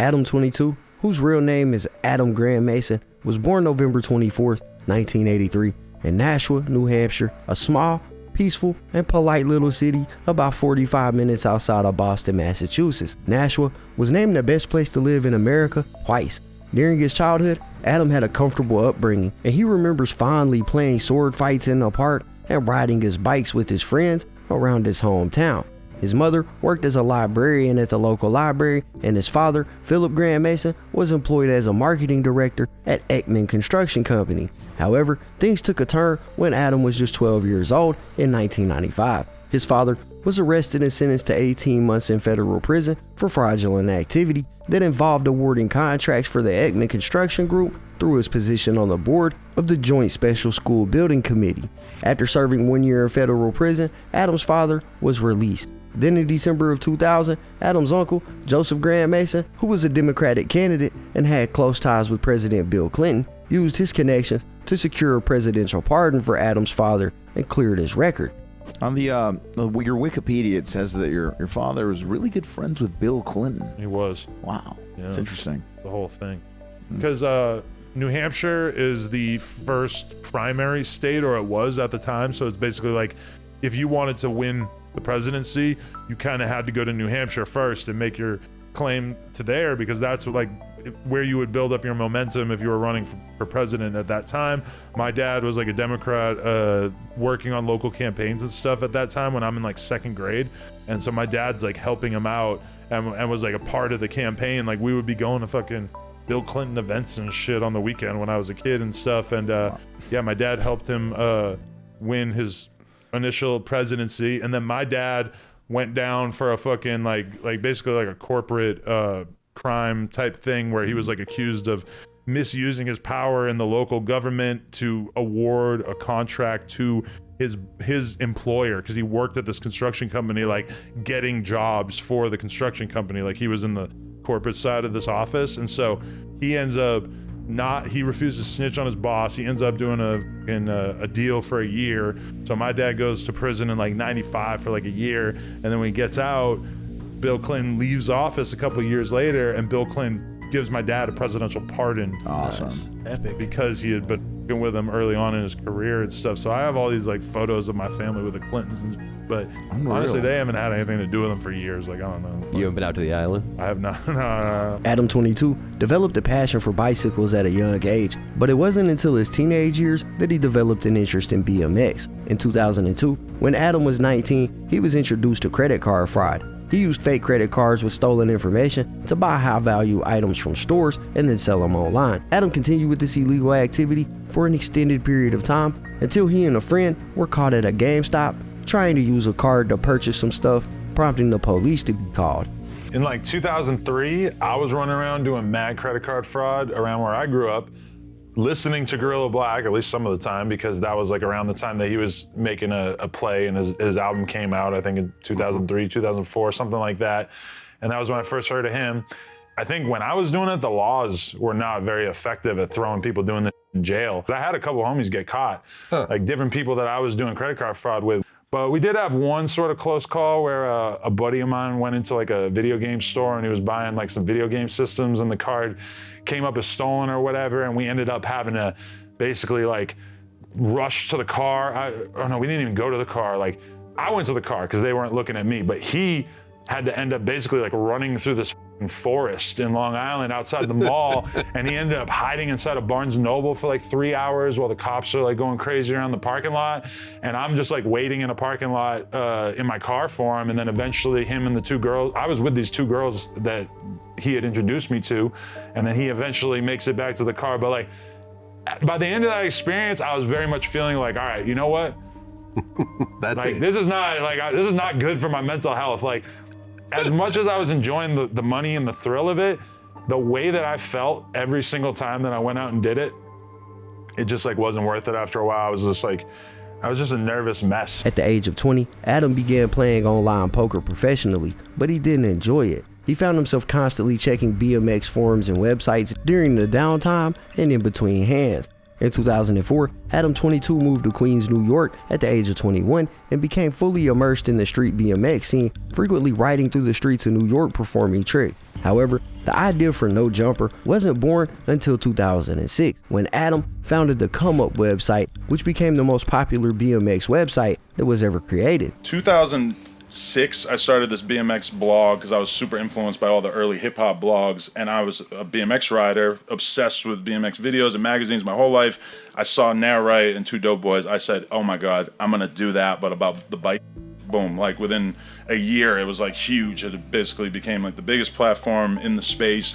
Adam22, whose real name is Adam Graham Mason, was born November 24th, 1983 in Nashua, New Hampshire, a small, peaceful, and polite little city about 45 minutes outside of Boston, Massachusetts. Nashua was named the best place to live in America twice. During his childhood, Adam had a comfortable upbringing, and he remembers fondly playing sword fights in the park and riding his bikes with his friends around his hometown. His mother worked as a librarian at the local library, and his father, Philip Graham Mason, was employed as a marketing director at Ekman Construction Company. However, things took a turn when Adam was just 12 years old in 1995. His father was arrested and sentenced to 18 months in federal prison for fraudulent activity that involved awarding contracts for the Ekman Construction Group through his position on the board of the Joint Special School Building Committee. After serving 1 year in federal prison, Adam's father was released. Then in December of 2000, Adam's uncle, Joseph Graham Mason, who was a Democratic candidate and had close ties with President Bill Clinton, used his connections to secure a presidential pardon for Adam's father and cleared his record. On the your Wikipedia, it says that your father was really good friends with Bill Clinton. He was. Wow, Yeah. That's interesting. The whole thing. Because New Hampshire is the first primary state, or it was at the time, so it's basically like if you wanted to win the presidency, you kind of had to go to New Hampshire first and make your claim to there, because that's like where you would build up your momentum if you were running for president at that time. My dad was like a Democrat working on local campaigns and stuff at that time when I'm in like second grade, and so my dad's like helping him out and was like a part of the campaign. Like we would be going to fucking Bill Clinton events and shit on the weekend when I was a kid and stuff, and yeah, my dad helped him win his initial presidency, and then my dad went down for a fucking like basically like a corporate crime type thing where he was like accused of misusing his power in the local government to award a contract to his employer, because he worked at this construction company, like getting jobs for the construction company. Like he was in the corporate side of this office, and so he ends up he refused to snitch on his boss. He ends up doing a deal for a year. So my dad goes to prison in like 95 for like a year, and then when he gets out, Bill Clinton leaves office a couple of years later, and Bill Clinton gives my dad a presidential pardon. Awesome. Epic. Because he had been with him early on in his career and stuff. So I have all these like photos of my family with the Clintons, but Unreal. honestly, they haven't had anything to do with them for years. Like, I don't know. You haven't been out to the island? I have not. No. Adam22 developed a passion for bicycles at a young age, but it wasn't until his teenage years that he developed an interest in BMX. In 2002, when Adam was 19, he was introduced to credit card fraud. He used fake credit cards with stolen information to buy high-value items from stores and then sell them online. Adam continued with this illegal activity for an extended period of time until he and a friend were caught at a GameStop trying to use a card to purchase some stuff, prompting the police to be called. In like 2003, I was running around doing mad credit card fraud around where I grew up, listening to Gorilla Black, at least some of the time, because that was like around the time that he was making a play and his album came out, I think in 2003, 2004, something like that. And that was when I first heard of him. I think when I was doing it, the laws were not very effective at throwing people doing this in jail. I had a couple homies get caught, like different people that I was doing credit card fraud with. But we did have one sort of close call where a buddy of mine went into like a video game store and he was buying like some video game systems, and the card came up as stolen or whatever, and we ended up having to basically like rush to the car. We didn't even go to the car. Like I went to the car because they weren't looking at me, but he had to end up basically like running through this forest in Long Island outside the mall, and he ended up hiding inside a Barnes & Noble for like 3 hours while the cops are like going crazy around the parking lot, and I'm just like waiting in a parking lot in my car for him. And then eventually him and the two girls, I was with these two girls that he had introduced me to, and then he eventually makes it back to the car. But like by the end of that experience, I was very much feeling like, all right, you know what? That's like, it. this is not good for my mental health. Like, as much as I was enjoying the money and the thrill of it, the way that I felt every single time that I went out and did it, it just like wasn't worth it after a while. I was just a nervous mess. At the age of 20, Adam began playing online poker professionally, but he didn't enjoy it. He found himself constantly checking BMX forums and websites during the downtime and in between hands. In 2004, Adam22 moved to Queens, New York at the age of 21 and became fully immersed in the street BMX scene, frequently riding through the streets of New York performing tricks. However, the idea for No Jumper wasn't born until 2006, when Adam founded the Come Up website, which became the most popular BMX website that was ever created. 2006, I started this BMX blog because I was super influenced by all the early hip hop blogs, and I was a BMX rider, obsessed with BMX videos and magazines my whole life. I saw Now Right and Two Dope Boys. I said, oh my God, I'm gonna do that, but about the bike. Boom, like within a year, it was like huge. It basically became like the biggest platform in the space.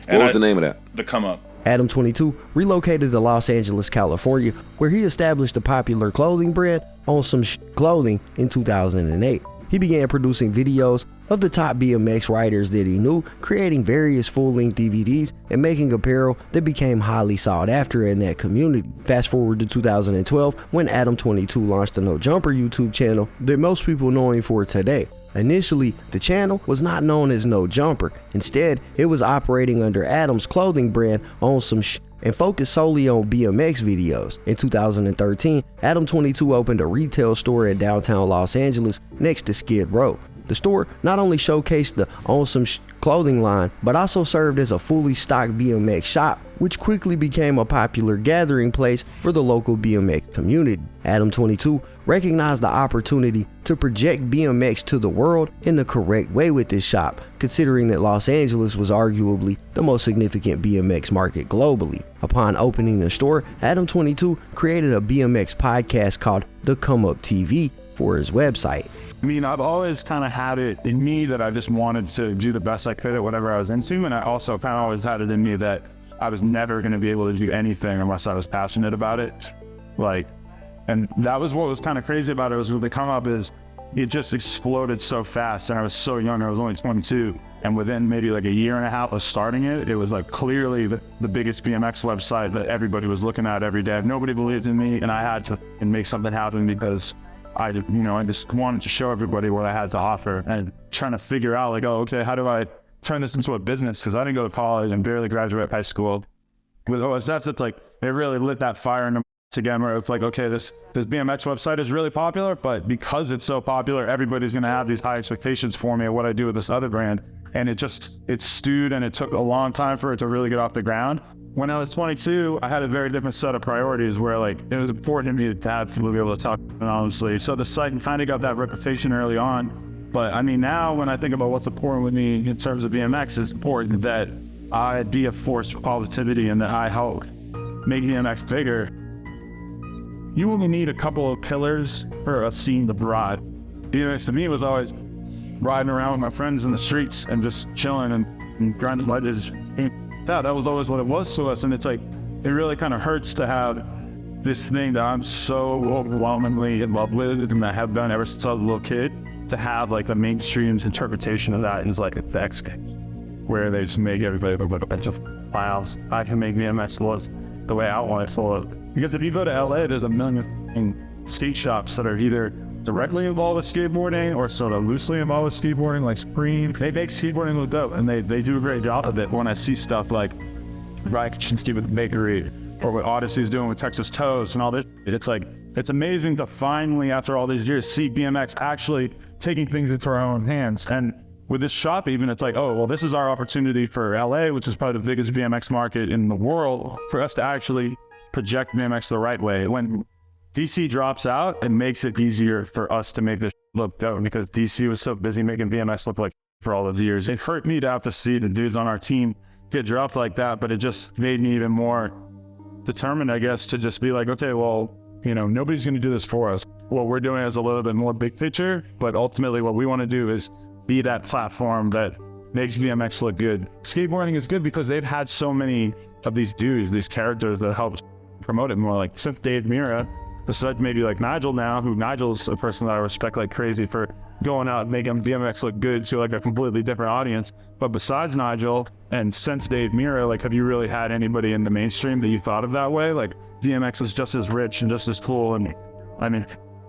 And What was the name of that? The Come Up. Adam22 relocated to Los Angeles, California, where he established a popular clothing brand, On Some Clothing, in 2008. He began producing videos of the top BMX riders that he knew, creating various full-length DVDs and making apparel that became highly sought after in that community. Fast forward to 2012, when Adam22 launched the No Jumper YouTube channel that most people know him for today. Initially, the channel was not known as No Jumper. Instead, it was operating under Adam's clothing brand On Some and focused solely on BMX videos. In 2013, Adam22 opened a retail store in downtown Los Angeles next to Skid Row. The store not only showcased the On Some clothing line, but also served as a fully stocked BMX shop, which quickly became a popular gathering place for the local BMX community. Adam22 recognized the opportunity to project BMX to the world in the correct way with this shop, considering that Los Angeles was arguably the most significant BMX market globally. Upon opening the store, Adam22 created a BMX podcast called The Come Up TV for his website. I mean, I've always kind of had it in me that I just wanted to do the best I could at whatever I was into, and I also kind of always had it in me that I was never going to be able to do anything unless I was passionate about it. And that was what was kind of crazy about it, was when they come up is it just exploded so fast, and I was so young, I was only 22, and within maybe like a year and a half of starting it, it was like clearly the biggest BMX website that everybody was looking at every day. Nobody believed in me, and I had to make something happen because I just wanted to show everybody what I had to offer, and trying to figure out like, oh, okay, how do I turn this into a business? Because I didn't go to college and barely graduate high school. With OSF, it's like, it really lit that fire in the again, where it's like, okay, this BMX website is really popular, but because it's so popular, everybody's going to have these high expectations for me of what I do with this other brand. And it stewed, and it took a long time for it to really get off the ground. When I was 22, I had a very different set of priorities where like it was important to me to have people to be able to talk honestly. So the site kind of got that reputation early on. But I mean, now when I think about what's important with me in terms of BMX, it's important that I be a force for positivity and that I help make BMX bigger. You only need a couple of pillars for a scene to thrive. BMX to me was always riding around with my friends in the streets and just chilling and grinding ledges. That was always what it was to us, and it's like, it really kind of hurts to have this thing that I'm so overwhelmingly in love with and I have done ever since I was a little kid, to have like the mainstream interpretation of that is like the X Games, where they just make everybody look like a bunch of clowns. I can make BMX look the way I want it to look. Because if you go to LA, there's a million skate shops that are either directly involved with skateboarding or sort of loosely involved with skateboarding, like Supreme. They make skateboarding look dope, and they do a great job of it. When I see stuff like Ryan Kaczynski with Bakery, or what Odyssey's doing with Texas Toast and all this, it's like, it's amazing to finally, after all these years, see BMX actually taking things into our own hands. And with this shop even, it's like, oh, well, this is our opportunity for LA, which is probably the biggest BMX market in the world, for us to actually project BMX the right way. When DC drops out, it makes it easier for us to make this look dope, because DC was so busy making BMX look like for all those years. It hurt me to have to see the dudes on our team get dropped like that, but it just made me even more determined, I guess, to just be like, okay, well, nobody's going to do this for us. What we're doing is a little bit more big picture, but ultimately what we want to do is be that platform that makes BMX look good. Skateboarding is good because they've had so many of these dudes, these characters that help promote it more, like since Dave Mira, besides maybe like Nigel now, who Nigel's a person that I respect like crazy for going out and making BMX look good to like a completely different audience. But besides Nigel and since Dave Mira, like, have you really had anybody in the mainstream that you thought of that way? Like, BMX is just as rich and just as cool, and I mean,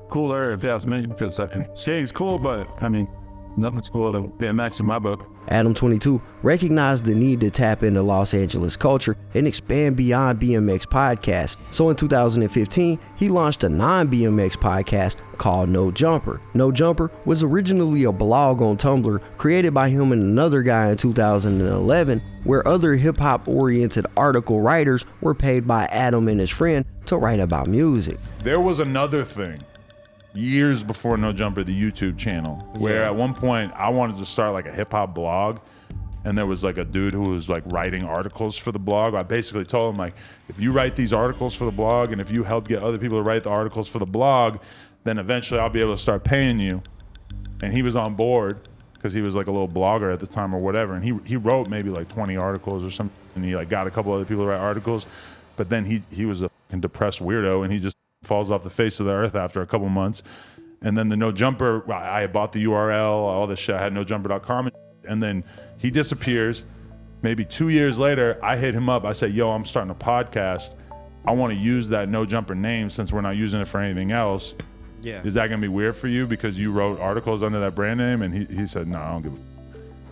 cooler if you ask me, because skating's cool, but I mean, Nothing's cooler than BMX in my book. Adam22 recognized the need to tap into Los Angeles culture and expand beyond BMX podcasts. So in 2015, he launched a non-BMX podcast called No Jumper. No Jumper was originally a blog on Tumblr created by him and another guy in 2011, where other hip-hop oriented article writers were paid by Adam and his friend to write about music. There was another thing years before No Jumper, the YouTube channel, where at one point I wanted to start like a hip hop blog, and there was like a dude who was like writing articles for the blog. I basically told him, like, if you write these articles for the blog and if you help get other people to write the articles for the blog, then eventually I'll be able to start paying you. And he was on board because he was like a little blogger at the time or whatever, and he wrote maybe like 20 articles or something, and he like got a couple other people to write articles, but then he was a fucking depressed weirdo and he just falls off the face of the earth after a couple months. And then the No Jumper, I bought the URL, all this shit, I had nojumper.com, and then he disappears. Maybe 2 years later, I hit him up, I said, yo, I'm starting a podcast, I want to use that No Jumper name since we're not using it for anything else. Yeah. Is that gonna be weird for you because you wrote articles under that brand name? And he said, no, I don't give a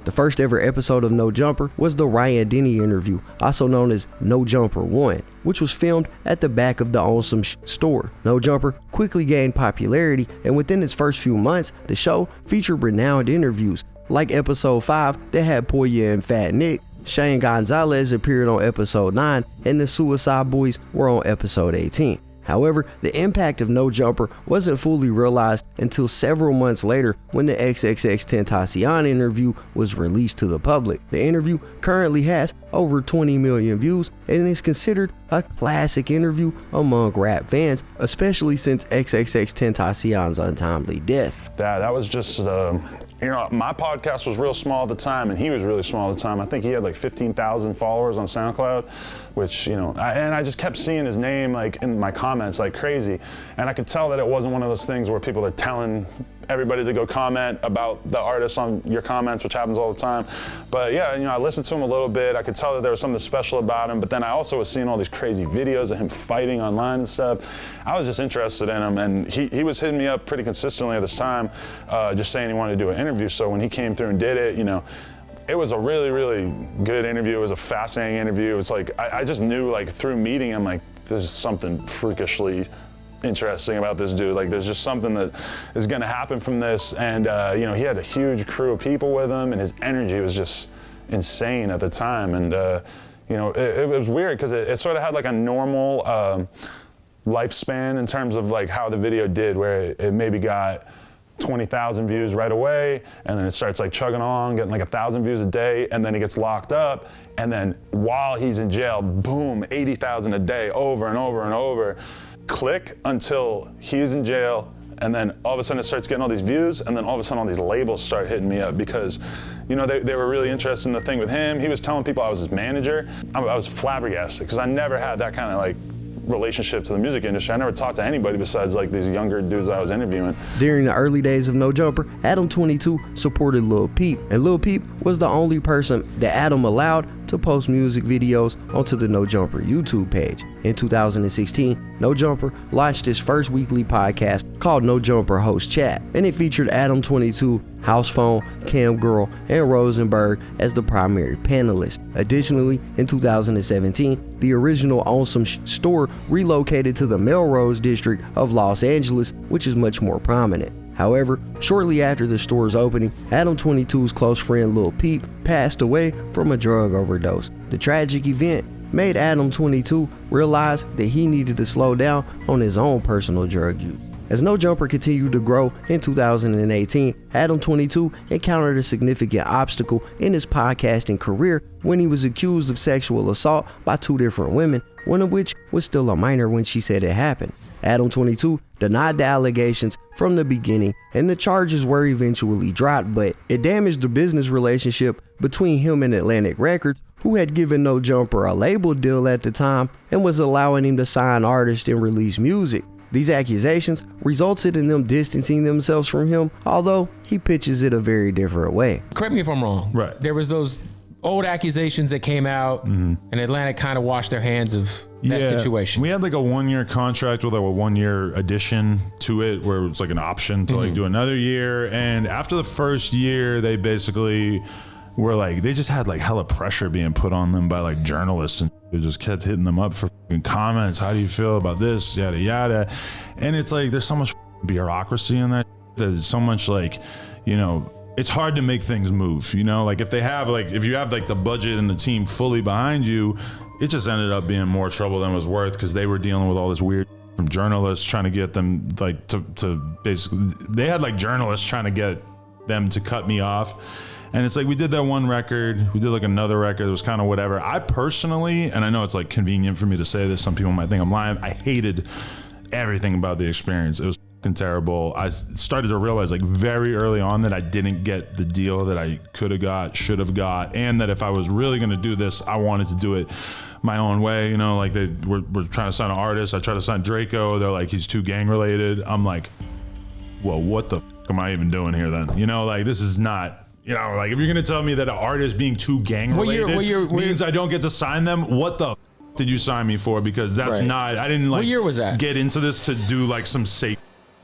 The first ever episode of No Jumper was the Ryan Denny interview, also known as No Jumper 1, which was filmed at the back of the Awesome store. No Jumper quickly gained popularity, and within its first few months, the show featured renowned interviews, like episode 5 that had Poya and Fat Nick. Shane Gonzalez appeared on episode 9, and the Suicide Boys were on episode 18. However, the impact of No Jumper wasn't fully realized until several months later when the XXXTentacion interview was released to the public. The interview currently has over 20 million views and is considered a classic interview among rap fans, especially since XXXTentacion's untimely death. That was just, my podcast was real small at the time, and he was really small at the time. I think he had like 15,000 followers on SoundCloud, which, and I just kept seeing his name like in my comments like crazy. And I could tell that it wasn't one of those things where people are telling everybody to go comment about the artist on your comments, which happens all the time. But yeah, I listened to him a little bit. I could tell that there was something special about him, but then I also was seeing all these crazy videos of him fighting online and stuff. I was just interested in him, and he was hitting me up pretty consistently at this time, just saying he wanted to do an interview. So when he came through and did it, it was a really, really good interview. It was a fascinating interview. It's like, I just knew, like, through meeting him, like, there's something freakishly interesting about this dude. Like, there's just something that is gonna happen from this. And, he had a huge crew of people with him, and his energy was just insane at the time. And, it was weird because it sort of had like a normal lifespan in terms of like how the video did, where it maybe got 20,000 views right away, and then it starts like chugging along, getting like 1,000 views a day, and then he gets locked up, and then while he's in jail, boom, 80,000 a day, over and over and over. Click until he's in jail, and then all of a sudden it starts getting all these views, and then all of a sudden all these labels start hitting me up because, they were really interested in the thing with him. He was telling people I was his manager. I was flabbergasted because I never had that kind of like relationship to the music industry. I never talked to anybody besides like these younger dudes that I was interviewing. During the early days of No Jumper, Adam22 supported Lil Peep, and Lil Peep was the only person that Adam allowed to post music videos onto the No Jumper YouTube page. In 2016, No Jumper launched his first weekly podcast called No Jumper Host Chat, and it featured Adam22, House Phone, Cam Girl, and Rosenberg as the primary panelists. Additionally, in 2017, the original Awesome store relocated to the Melrose district of Los Angeles, which is much more prominent. However, shortly after the store's opening, Adam22's close friend Lil Peep passed away from a drug overdose. The tragic event made Adam22 realize that he needed to slow down on his own personal drug use. As No Jumper continued to grow in 2018, Adam22 encountered a significant obstacle in his podcasting career when he was accused of sexual assault by 2 different women, one of which was still a minor when she said it happened. Adam22 denied the allegations from the beginning, and the charges were eventually dropped, but it damaged the business relationship between him and Atlantic Records, who had given No Jumper a label deal at the time and was allowing him to sign artists and release music. These accusations resulted in them distancing themselves from him, although he pitches it a very different way. Correct me if I'm wrong. Right. There was those old accusations that came out, and Atlantic kind of washed their hands of that situation. We had like a 1-year contract with like a 1-year addition to it where it's like an option to like do another year. And after the first year, they basically were like, they just had like hella pressure being put on them by like journalists, and they just kept hitting them up for comments. How do you feel about this? Yada, yada. And it's like, there's so much bureaucracy in that. There's so much like, you know, it's hard to make things move, you know, like if you have like the budget and the team fully behind you, it just ended up being more trouble than it was worth, because they were dealing with all this weird from journalists trying to get them like to basically, they had like journalists trying to get them to cut me off. And it's like, we did that one record, we did like another record, it was kind of whatever. I personally, and I know it's like convenient for me to say this, some people might think I'm lying, I hated everything about the experience. It was fucking terrible. I started to realize like very early on that I didn't get the deal that I could have got, should have got, and that if I was really going to do this, I wanted to do it my own way. You know, like we're trying to sign an artist. I tried to sign Draco. They're like, he's too gang related. I'm like, well, what the fuck am I even doing here then? You know, like this is not, you know, like if you're going to tell me that an artist being too gang related means I don't get to sign them, what the did you sign me for? Because that's not, I didn't like what year was that? Get into this to do like some safe.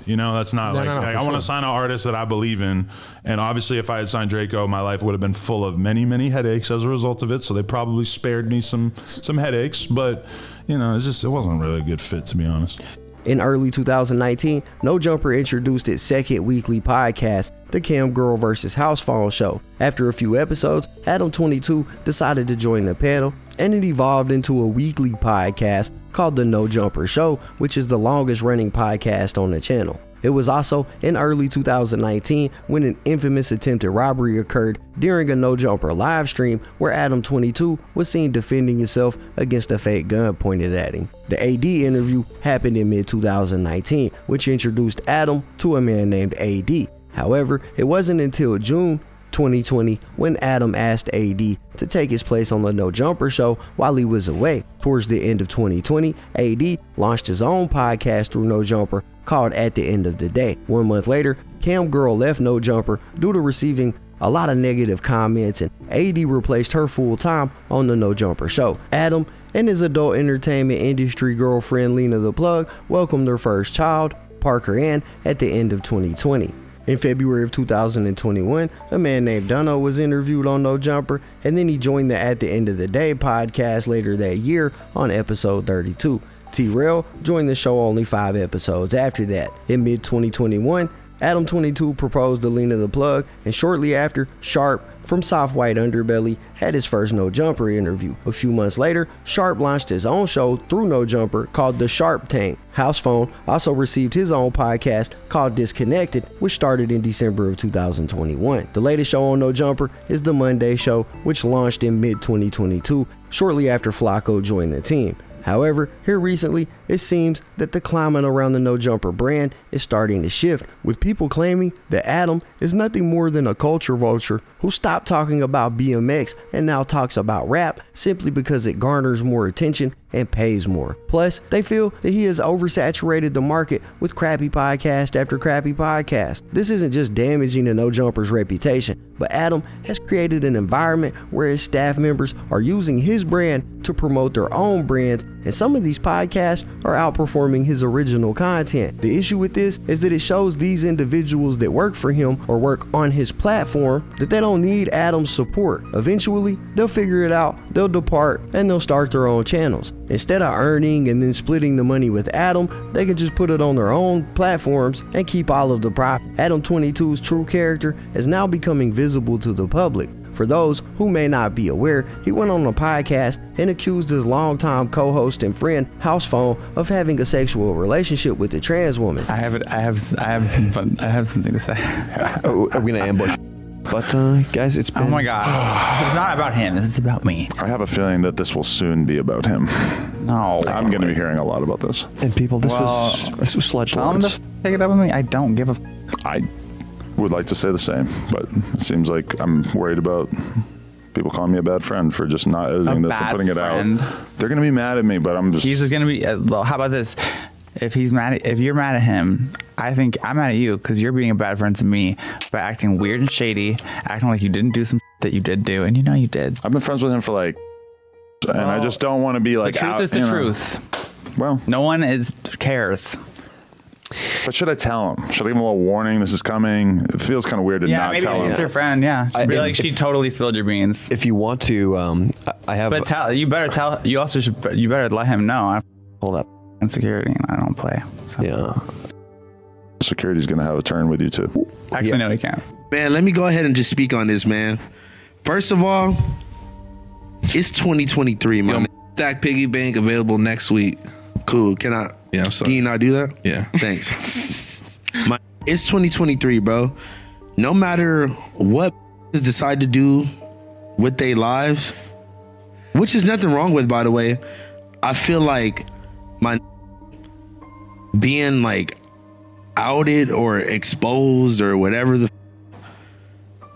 You know, that's not I want to sign an artist that I believe in. And obviously if I had signed Draco, my life would have been full of many, many headaches as a result of it. So they probably spared me some headaches, but you know, it wasn't really a good fit, to be honest. In early 2019, No Jumper introduced its second weekly podcast, The Cam Girl vs. House Phone Show. After a few episodes, Adam22 decided to join the panel, and it evolved into a weekly podcast called The No Jumper Show, which is the longest running podcast on the channel. It was also in early 2019 when an infamous attempted robbery occurred during a No Jumper live stream where Adam22 was seen defending himself against a fake gun pointed at him. The AD interview happened in mid-2019, which introduced Adam to a man named AD. However, it wasn't until June 2020 when Adam asked AD to take his place on the No Jumper Show while he was away. Towards the end of 2020, AD launched his own podcast through No Jumper called At the End of the Day. 1 month later, Cam Girl left No Jumper due to receiving a lot of negative comments, and AD replaced her full time on the No Jumper Show. Adam and his adult entertainment industry girlfriend Lena the Plug welcomed their first child, Parker Ann, at the end of 2020. In February of 2021, a man named Dunno was interviewed on No Jumper, and then he joined the At the End of the Day podcast later that year on episode 32. T-Rail joined the show only 5 episodes after that. In mid-2021, Adam22 proposed to Lena the Plug, and shortly after, Sharp from Soft White Underbelly had his first No Jumper interview. A few months later, Sharp launched his own show through No Jumper called The Sharp Tank. House Phone also received his own podcast called Disconnected, which started in December of 2021. The latest show on No Jumper is The Monday Show, which launched in mid-2022, shortly after Flacco joined the team. However, here recently, it seems that the climate around the No Jumper brand is starting to shift, with people claiming that Adam is nothing more than a culture vulture who stopped talking about BMX and now talks about rap simply because it garners more attention and pays more. Plus, they feel that he has oversaturated the market with crappy podcast after crappy podcast. This isn't just damaging the No Jumper's reputation, but Adam has created an environment where his staff members are using his brand to promote their own brands, and some of these podcasts are outperforming his original content. The issue with this is that it shows these individuals that work for him or work on his platform that they don't need Adam's support. Eventually, they'll figure it out, they'll depart, and they'll start their own channels. Instead of earning and then splitting the money with Adam, they can just put it on their own platforms and keep all of the profit. Adam22's true character is now becoming visible to the public. For those who may not be aware, he went on a podcast and accused his longtime co-host and friend House Phone of having a sexual relationship with a trans woman. I have some fun. I have something to say. Are we gonna ambush? But guys, it's been... Oh my God! It's not about him. This is about me. I have a feeling that this will soon be about him. No. I'm going to be hearing a lot about this. And people, this was Sledge Tell him Lords. to take it up with me. I don't give a. I would like to say the same, but it seems like I'm worried about people calling me a bad friend for just not editing this and putting it out. They're going to be mad at me, but I'm just... He's just going to be... how about this? If you're mad at him, I think I'm mad at you because you're being a bad friend to me by acting weird and shady, acting like you didn't do some that you did do, and you know you did. I've been friends with him for like, and I just don't want to be like. The truth out, is the you know. truth. Well, No one cares. but should I tell him? Should I give him a little warning? This is coming. It feels kind of weird to Yeah, not maybe tell it's him. your friend. Yeah, I- be like if- she totally spilled your beans. If you want to, I have. But you better tell. You also should. You better let him know. I pulled up insecurity, and I don't play. So. yeah. Security's gonna have a turn with you too. Actually, no, he can't. Man, let me go ahead and just speak on this, man. First of all, it's 2023, man. Stack Piggy Bank available next week. Cool. Can I? Yeah, I'm Can sorry. you not do that? Yeah. Thanks. It's 2023, bro. No matter what decide to do with their lives, which is nothing wrong with, by the way, I feel like my being like outed or exposed or whatever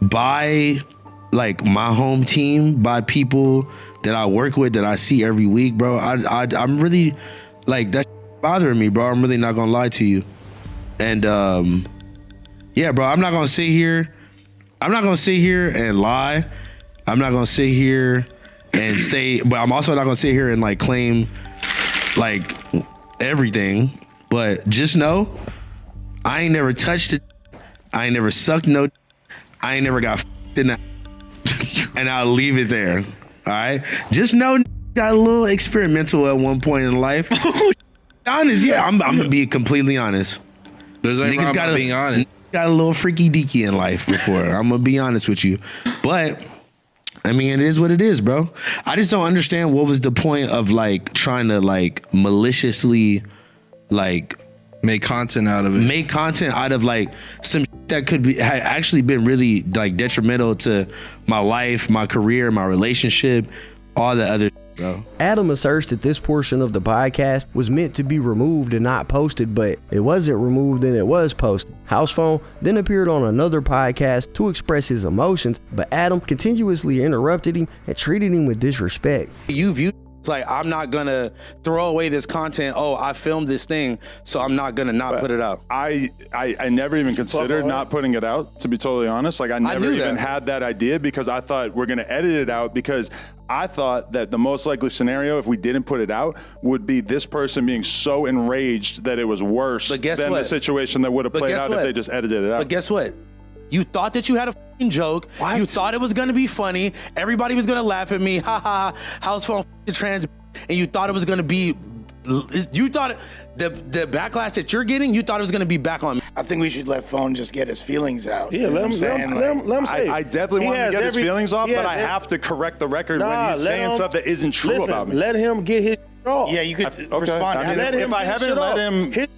by like my home team, by people that I work with, that I see every week, bro. I'm really like, that's bothering me, bro. I'm really not gonna lie to you. And yeah, bro, I'm not gonna sit here and lie. I'm not gonna sit here and say, but I'm also not gonna sit here and like claim like everything. But just know, I ain't never touched it. I ain't never sucked no. I ain't never got in that. And I'll leave it there. All right. Just know, got a little experimental at one point in life. Honest, yeah. I'm gonna be completely honest. There's nothing wrong about being honest. Got a little freaky deaky in life before. I'm gonna be honest with you, but I mean, it is what it is, bro. I just don't understand what was the point of like trying to like maliciously like make content out of it. Make content out of like some that could be had actually been really like detrimental to my life, my career, my relationship, all the other bro. Adam asserts that this portion of the podcast was meant to be removed and not posted, but it wasn't removed and it was posted. Housephone then appeared on another podcast to express his emotions, but Adam continuously interrupted him and treated him with disrespect. You view it's like, I'm not gonna throw away this content. Oh, I filmed this thing, so I'm not gonna not put it out. I never even considered not putting it out, to be totally honest. Like I never even had that idea because I thought we're gonna edit it out because I thought that the most likely scenario if we didn't put it out would be this person being so enraged that it was worse than the situation that would have played out if they just edited it out. But guess what? You thought that you had a fucking joke. What? You thought it was gonna be funny. Everybody was gonna laugh at me. Ha ha. House phone trans. And you thought it was gonna be. You thought the backlash that you're getting. You thought it was gonna be back on me. I think we should let Phone just get his feelings out. Yeah, let him say. I definitely want him to get his feelings off, but I have to correct the record when he's saying stuff that isn't true about me. Let him get his off. Yeah, you could respond. I mean, if I haven't let him get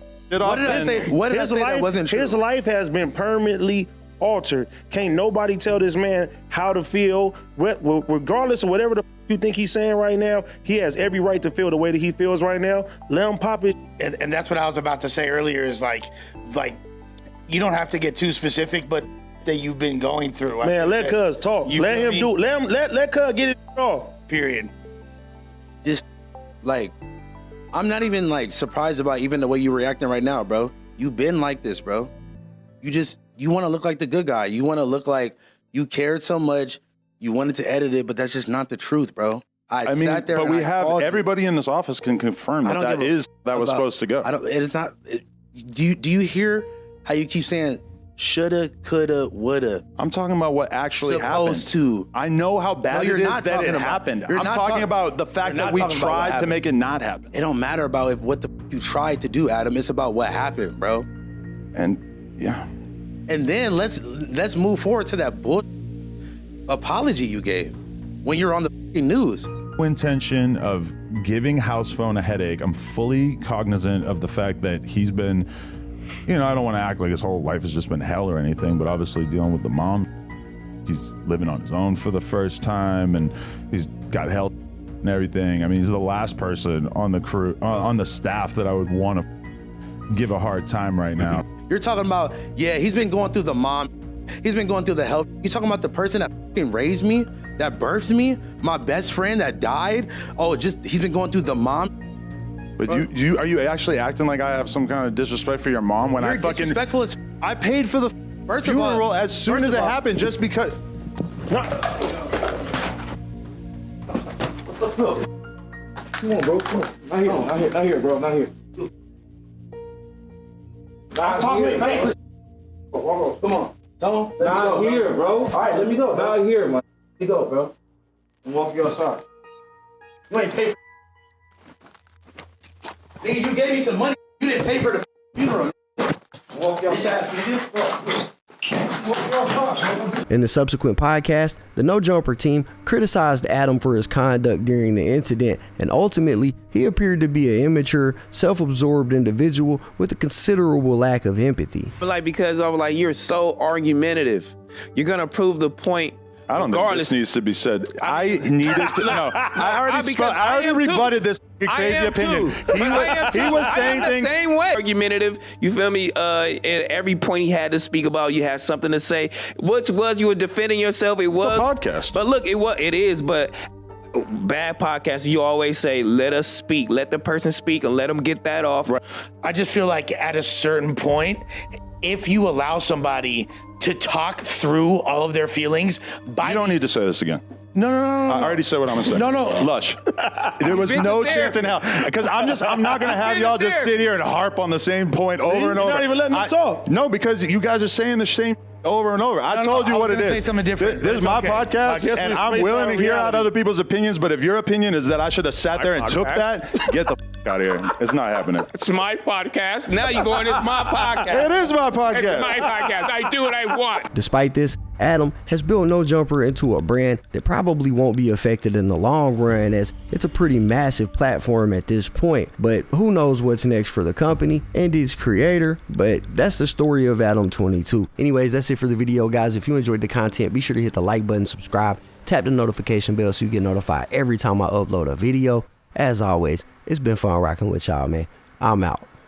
off, what did I say? What did I say that wasn't true? His life has been permanently altered. Can't nobody tell this man how to feel, regardless of whatever the you think he's saying right now. He has every right to feel the way that he feels right now. Let him pop it. And that's what I was about to say earlier. Is like you don't have to get too specific, but that you've been going through. Man, let Cuz talk. Let him do. Let Cuz get it off. Period. Just like, I'm not even like surprised about even the way you're reacting right now, bro. You've been like this, bro. You want to look like the good guy. You want to look like you cared so much. You wanted to edit it, but that's just not the truth, bro. I mean, sat there but and we have everybody in this office can confirm that that was supposed to go. It's not. Do you hear how you keep saying shoulda, coulda, woulda? I'm talking about what actually happened. Supposed to. I know how bad it is that it happened. I'm talking about the fact that we tried to make it not happen. It don't matter about what you tried to do, Adam. It's about what happened, bro. And yeah. And then let's move forward to that apology you gave when you're on the news. No intention of giving House Phone a headache. I'm fully cognizant of the fact that he's been, I don't want to act like his whole life has just been hell or anything, but obviously dealing with the mom. He's living on his own for the first time and he's got health and everything. I mean, he's the last person on the crew, on the staff that I would want to give a hard time right now. You're talking about, he's been going through the mom. He's been going through the health. You're talking about the person that fucking raised me, that birthed me, my best friend that died. Oh, he's been going through the mom. But are you actually acting like I have some kind of disrespect for your mom when You're disrespectful as I paid for the funeral as soon as it happened just because. Come on, bro. Come on. Not here, bro. Not here. Not here. Come on. Not here, bro. All right, let me go. Not here, man. Let me go, bro. I'm walking you outside. You ain't pay for. Nigga, you gave me some money. You didn't pay for the funeral. Walk you outside, nigga. In the subsequent podcast, the No Jumper team criticized Adam for his conduct during the incident, and ultimately, he appeared to be an immature, self-absorbed individual with a considerable lack of empathy. But like, because of like, you're so argumentative, you're gonna prove the point. I don't think this needs to be said. I needed to. No, I already rebutted this crazy opinion. He was saying things the same way. Argumentative, you feel me? At every point he had to speak about, you had something to say. Which was you were defending yourself. It was a podcast. But look, it is. But bad podcast. You always say, let us speak. Let the person speak and let them get that off. Right. I just feel like at a certain point, if you allow somebody to talk through all of their feelings, you don't need to say this again. No. I already said what I'm gonna say. No. Lush. There was no chance in hell. Because I'm not gonna have y'all just sit here and harp on the same point over and over. You're not even letting them talk. No, because you guys are saying the same over and over. I told you what it is. Say something different. This is my podcast, and I'm willing to hear out other people's opinions. But if your opinion is that I should have sat there and took that, get the out of here. It's not happening. It's my podcast. Now you're going, it's my podcast. It is my podcast. It's my podcast. I do what I want. Despite this, Adam has built No Jumper into a brand that probably won't be affected in the long run, as it's a pretty massive platform at this point. But who knows what's next for the company and its creator. But that's the story of Adam22. Anyways, that's it for the video, guys. If you enjoyed the content, be sure to hit the like button, subscribe, tap the notification bell so you get notified every time I upload a video. As always, it's been fun rocking with y'all, man. I'm out.